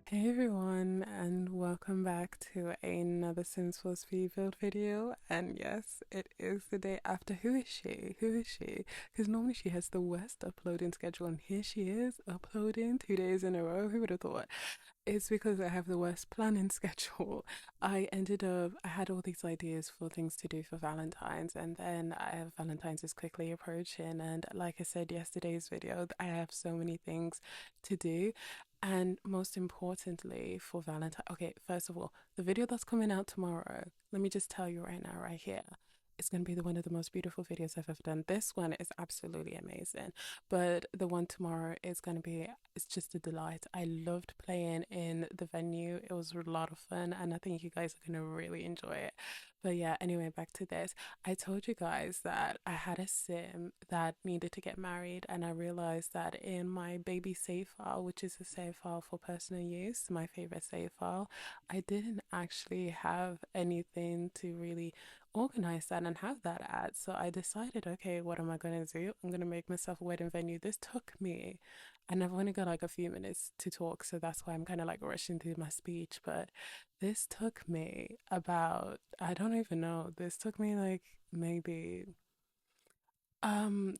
Hey everyone, and welcome back to another Sims Was build video. And yes, it is the day after. Who is she? Who is she? Because normally she has the worst uploading schedule, and here she is uploading 2 days in a row. Who would have thought? It's because I have the worst planning schedule. I had all these ideas for things to do for Valentine's, and then Valentine's is quickly approaching. And like I said yesterday's video, I have so many things to do. And most importantly, for Valentine, okay, first of all, the video that's coming out tomorrow, let me just tell you right now, right here, it's going to be one of the most beautiful videos I've ever done. This one is absolutely amazing, but the one tomorrow is going to be, it's just a delight. I loved playing in the venue. It was a lot of fun, and I think you guys are going to really enjoy it. But yeah, anyway, back to this. I told you guys that I had a sim that needed to get married, and I realized that in my baby save file, which is a save file for personal use, my favorite save file, I didn't actually have anything to really organize that and have that at. So I decided, okay, what am I going to do? I'm going to make myself a wedding venue. This took me, and I've only got like a few minutes to talk, so that's why I'm kind of like rushing through my speech. But this took me about, I don't even know, this took me like maybe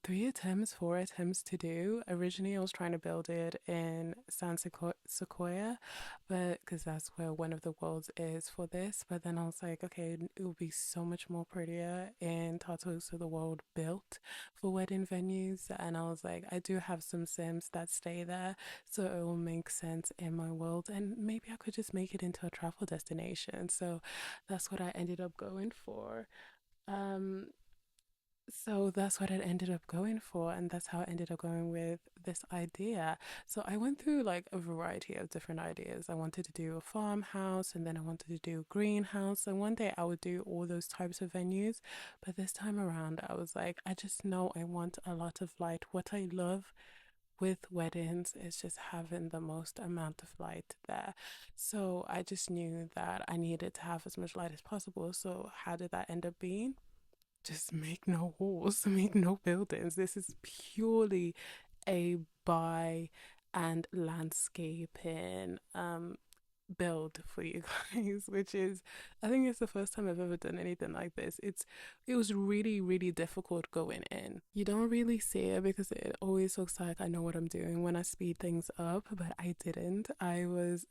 3 attempts, 4 attempts to do. Originally, I was trying to build it in Sequoia, but because that's where one of the worlds is for this. But then I was like, okay, it would be so much more prettier in TARTOSA, the world built for wedding venues. And I was like, I do have some Sims that stay there, so it will make sense in my world. And maybe I could just make it into a travel destination. So that's what I ended up going for. Um, so that's what I ended up going for, and that's how I ended up going with this idea. So I went through like a variety of different ideas. I wanted to do a farmhouse, and then I wanted to do a greenhouse, and one day I would do all those types of venues. But this time around, I was like, I just know I want a lot of light. What I love with weddings is just having the most amount of light there. So I just knew that I needed to have as much light as possible. So how did that end up being? Just make no walls, make no buildings. This is purely a buy and landscaping build for you guys, which is, I think it's the first time I've ever done anything like this. It was really difficult going in. You don't really see it because it always looks like I know what I'm doing when I speed things up, but I didn't. I was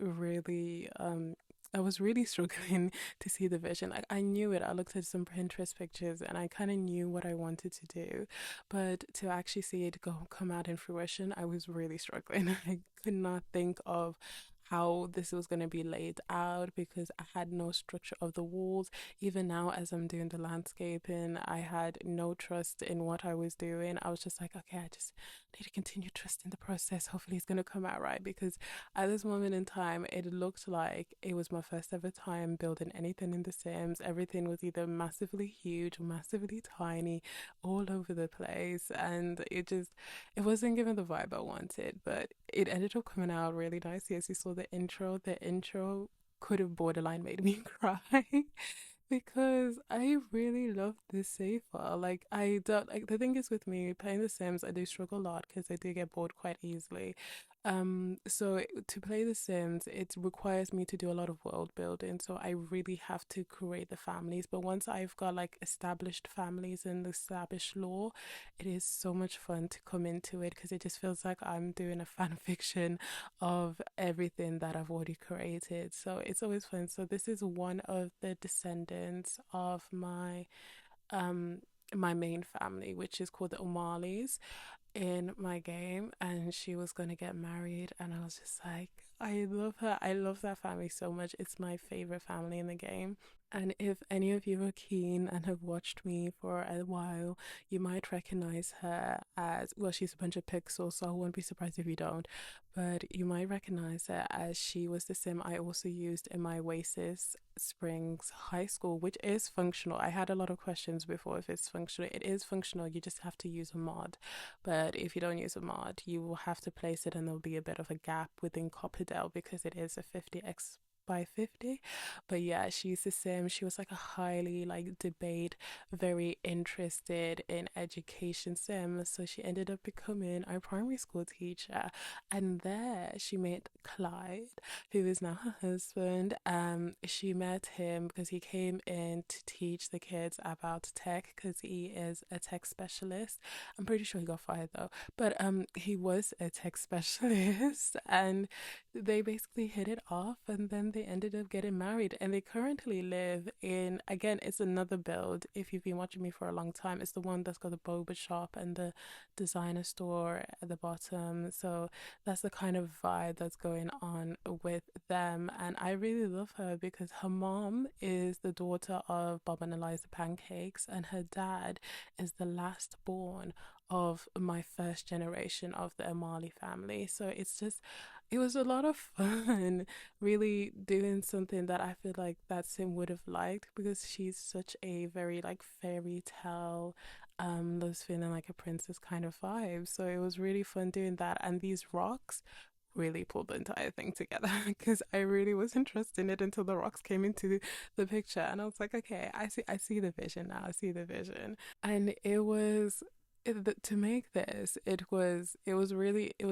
really struggling to see the vision. Like, I knew it. I looked at some Pinterest pictures and I kind of knew what I wanted to do, but to actually see it come out in fruition, I was really struggling. I could not think of how this was going to be laid out because I had no structure of the walls. Even now, as I'm doing the landscaping, I had no trust in what I was doing. I was just like, okay, I just need to continue trusting the process. Hopefully, it's going to come out right, because at this moment in time, it looked like it was my first ever time building anything in The Sims. Everything was either massively huge or massively tiny, all over the place, and it wasn't giving the vibe I wanted, but it ended up coming out really nicely. As you saw the intro could have borderline made me cry because I really love this save file. Like, I don't, like, the thing is with me playing The Sims, I do struggle a lot because I do get bored quite easily. So to play The Sims, it requires me to do a lot of world building. So I really have to create the families. But once I've got like established families and established lore, it is so much fun to come into it because it just feels like I'm doing a fan fiction of everything that I've already created. So it's always fun. So this is one of the descendants of um my main family, which is called the O'Marleys in my game, and she was going to get married, and I was just like, I love her. I love that family so much. It's my favorite family in the game. And if any of you are keen and have watched me for a while, you might recognize her as, well, she's a bunch of pixels, so I won't be surprised if you don't. But you might recognize her as she was the sim I also used in my OASIS Springs High School, which is functional. I had a lot of questions before if it's functional. It is functional, you just have to use a mod. But if you don't use a mod, you will have to place it and there'll be a bit of a gap within Copperdale because it is a 50x by 50. But yeah, she's the same. She was like a highly like debate, very interested in education sim. So she ended up becoming our primary school teacher. And there she met Clyde, who is now her husband. She met him because he came in to teach the kids about tech because he is a tech specialist. I'm pretty sure he got fired though. But he was a tech specialist and they basically hit it off, and then they ended up getting married, and they currently live in, again, it's another build. If you've been watching me for a long time, it's the one that's got the boba shop and the designer store at the bottom. So that's the kind of vibe that's going on with them, and I really love her because her mom is the daughter of Bob and Eliza Pancakes, and her dad is the last born of my first generation of the Amali family. So it was a lot of fun really doing something that I feel like that Sim would have liked because she's such a very like fairy tale, loves feeling like a princess kind of vibe. So it was really fun doing that. And these rocks really pulled the entire thing together because I really was interested in it until the rocks came into the picture, and I was like, okay, I see the vision now. I see the vision. And to make this, it was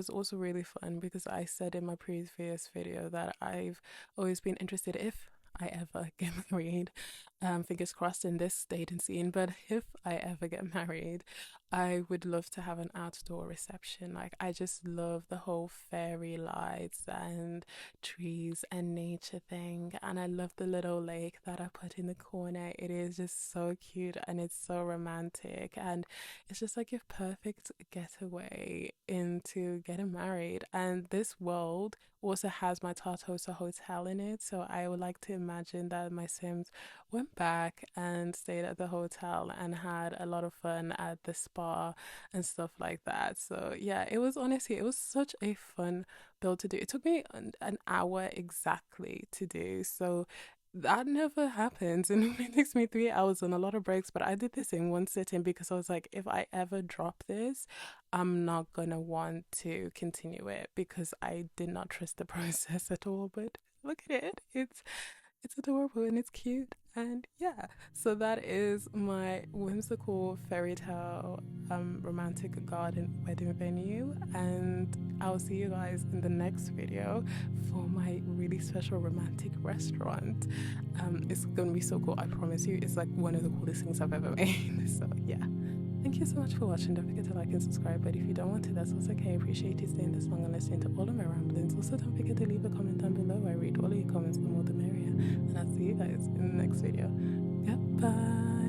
also really fun because I said in my previous video that I've always been interested, if I ever get married, fingers crossed in this dating scene, but if I ever get married, I would love to have an outdoor reception. Like, I just love the whole fairy lights and trees and nature thing, and I love the little lake that I put in the corner. It is just so cute and it's so romantic, and it's just like a perfect getaway into getting married. And this world also has my Tartosa hotel in it, so I would like to imagine that my Sims went back and stayed at the hotel and had a lot of fun at the spa and stuff like that. So yeah, it was such a fun build to do. It took me an hour exactly to do, so that never happens. And it takes me 3 hours and a lot of breaks, but I did this in one sitting because I was like, if I ever drop this, I'm not gonna want to continue it because I did not trust the process at all. But look at it, it's adorable and it's cute. And yeah, so that is my whimsical fairy tale romantic garden wedding venue, and I'll see you guys in the next video for my really special romantic restaurant. It's gonna be so cool, I promise you. It's like one of the coolest things I've ever made. So yeah, thank you so much for watching. Don't forget to like and subscribe, but if you don't want to, that's also okay. I appreciate you staying this long and listening to all of my ramblings. Also, don't forget to leave a comment down below. I read all of your comments, the more the merrier. And I'll see you guys in the next video. Goodbye.